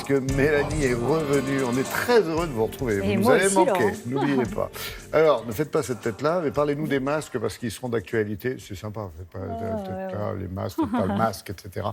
puisque Mélanie est revenue. On est très heureux de vous retrouver. Et Vous nous moi avez aussi, manqué, Laurent. n'oubliez pas. Alors, ne faites pas cette tête-là, mais parlez-nous des masques, parce qu'ils seront d'actualité. C'est sympa, faites pas cette tête-là, les masques, faites pas le masque, etc.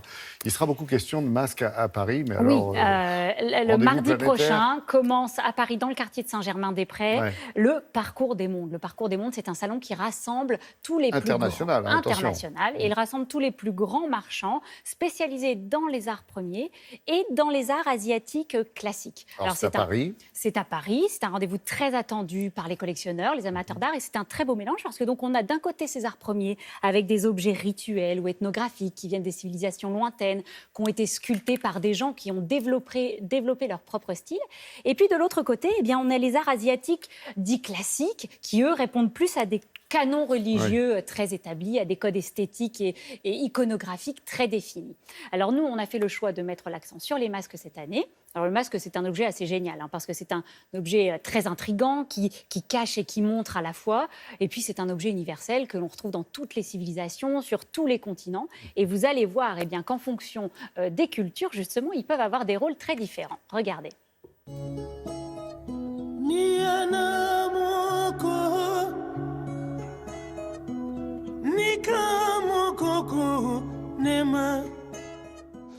Il sera beaucoup question de masques à Paris, mais alors... Oui, le mardi prochain commence à Paris, dans le quartier de Saint-Germain-des-Prés, le Parcours des Mondes. Le Parcours des Mondes, c'est un salon qui rassemble tous les plus grands... International. Et il rassemble tous les plus grands marchands spécialisés dans les arts premiers et dans les arts asiatiques classiques. Alors c'est à Paris. C'est à Paris. C'est un rendez-vous très attendu par les collectionneurs, les amateurs d'art. Et c'est un très beau mélange parce que donc on a d'un côté ces arts premiers avec des objets rituels ou ethnographiques qui viennent des civilisations lointaines, qui ont été sculptés par des gens qui ont développé leur propre style. Et puis de l'autre côté, eh bien, on a les arts asiatiques dits classiques qui, eux, répondent plus à des canons religieux très établis, à des codes esthétiques et iconographiques très définis. Alors nous, on a fait le choix de mettre l'accent sur les masques cette année. Alors le masque, c'est un objet assez génial, parce que c'est un objet très intriguant, qui cache et qui montre à la fois. Et puis c'est un objet universel que l'on retrouve dans toutes les civilisations, sur tous les continents. Et vous allez voir qu'en fonction des cultures, justement, ils peuvent avoir des rôles très différents. Regardez.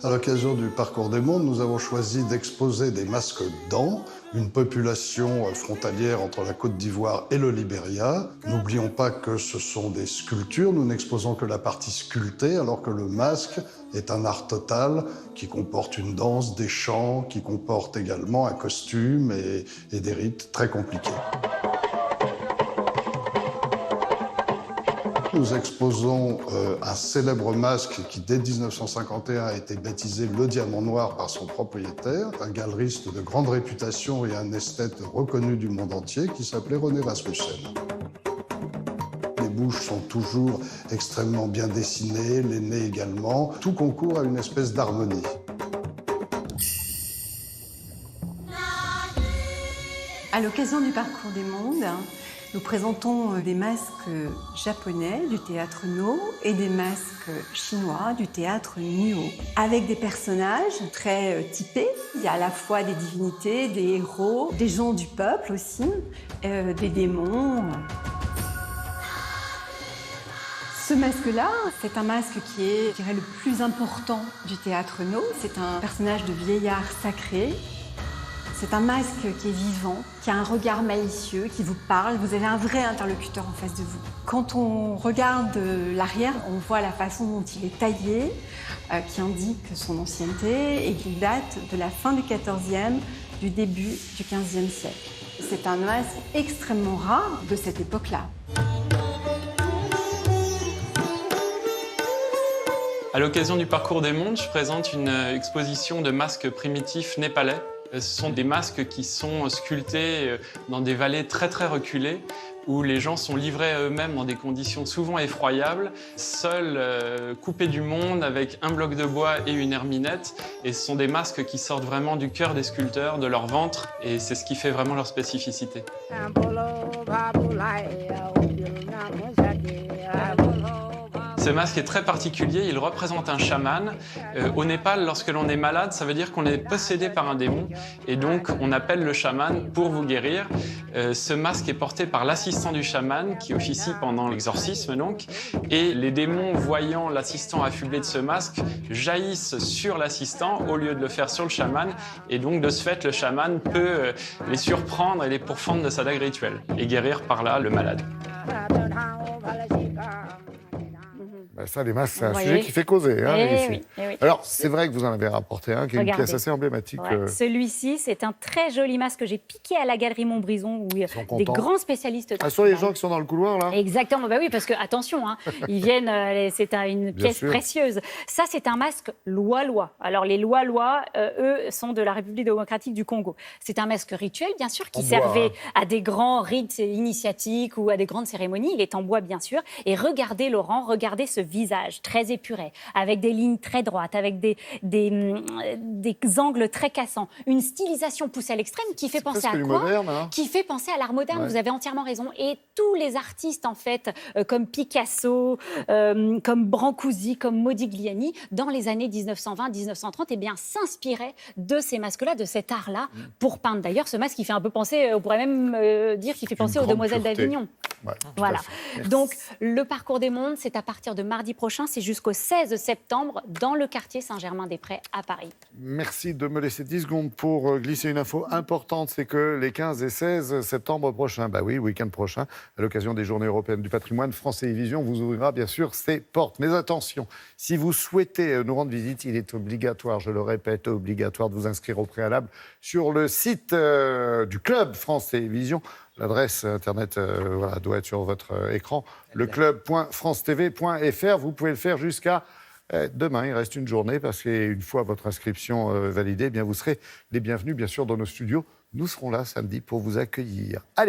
À l'occasion du Parcours des Mondes, nous avons choisi d'exposer des masques d'An, une population frontalière entre la Côte d'Ivoire et le Libéria. N'oublions pas que ce sont des sculptures, nous n'exposons que la partie sculptée, alors que le masque est un art total qui comporte une danse, des chants, qui comporte également un costume et des rites très compliqués. Nous exposons un célèbre masque qui, dès 1951, a été baptisé le Diamant Noir par son propriétaire, un galeriste de grande réputation et un esthète reconnu du monde entier qui s'appelait René Rasmussen. Les bouches sont toujours extrêmement bien dessinées, les nez également. Tout concourt à une espèce d'harmonie. À l'occasion du Parcours des Mondes, nous présentons des masques japonais du théâtre No et des masques chinois du théâtre Nuo, avec des personnages très typés. Il y a à la fois des divinités, des héros, des gens du peuple aussi, des démons. Ce masque-là, c'est un masque qui est, je dirais, le plus important du théâtre No. C'est un personnage de vieillard sacré. C'est un masque qui est vivant, qui a un regard malicieux, qui vous parle. Vous avez un vrai interlocuteur en face de vous. Quand on regarde l'arrière, on voit la façon dont il est taillé, qui indique son ancienneté et qui date de la fin du XIVe, du début du XVe siècle. C'est un masque extrêmement rare de cette époque-là. À l'occasion du Parcours des Mondes, je présente une exposition de masques primitifs népalais. Ce sont des masques qui sont sculptés dans des vallées très très reculées où les gens sont livrés à eux-mêmes dans des conditions souvent effroyables, seuls, coupés du monde avec un bloc de bois et une herminette. Et ce sont des masques qui sortent vraiment du cœur des sculpteurs, de leur ventre, et c'est ce qui fait vraiment leur spécificité. Ce masque est très particulier, il représente un chaman. Au Népal, lorsque l'on est malade, ça veut dire qu'on est possédé par un démon et donc on appelle le chaman pour vous guérir. Ce masque est porté par l'assistant du chaman qui officie pendant l'exorcisme donc, et les démons voyant l'assistant affublé de ce masque jaillissent sur l'assistant au lieu de le faire sur le chaman et donc de ce fait le chaman peut les surprendre et les pourfendre de sa dague rituelle et guérir par là le malade. Ça, les masques, c'est un sujet qui fait causer. Ici. Oui. Alors, c'est vrai que vous en avez rapporté un qui est une pièce assez emblématique. Celui-ci, c'est un très joli masque que j'ai piqué à la Galerie Montbrison, où des grands spécialistes... Ah, sur les gens qui sont dans le couloir, là ? Exactement, oui, parce que, attention, ils viennent, c'est une pièce précieuse. Ça, c'est un masque Loa-Loa. Alors, les Loa-Loa, eux, sont de la République démocratique du Congo. C'est un masque rituel, bien sûr, qui servait à des grands rites initiatiques ou à des grandes cérémonies. Il est en bois, bien sûr. Et regardez, Laurent, regardez ce visage très épuré, avec des lignes très droites, avec des angles très cassants, une stylisation poussée à l'extrême qui fait penser à quoi moderne, hein. Qui fait penser à l'art moderne, Ouais. vous avez entièrement raison. Et tous les artistes, en fait, comme Picasso, comme Brancusi, comme Modigliani, dans les années 1920-1930, eh bien, s'inspiraient de ces masques-là, de cet art-là, pour peindre. D'ailleurs, ce masque, il fait un peu penser, on pourrait même dire qu'il fait penser aux grande Demoiselles pureté. d'Avignon. Ouais, tout à Voilà. fait. Donc, le Parcours des Mondes, c'est à partir de mardi prochain, c'est jusqu'au 16 septembre, dans le quartier Saint-Germain-des-Prés à Paris. Merci de me laisser 10 secondes pour glisser une info importante. C'est que les 15 et 16 septembre prochains, bah oui, week-end prochain, à l'occasion des Journées européennes du patrimoine, France Télévisions vous ouvrira bien sûr ses portes. Mais attention, si vous souhaitez nous rendre visite, il est obligatoire, je le répète, obligatoire de vous inscrire au préalable sur le site du club France Télévisions. L'adresse internet doit être sur votre écran, leclub.francetv.fr. Vous pouvez le faire jusqu'à demain. Il reste une journée parce qu'une fois votre inscription validée, eh bien vous serez les bienvenus, bien sûr, dans nos studios. Nous serons là samedi pour vous accueillir. Allez.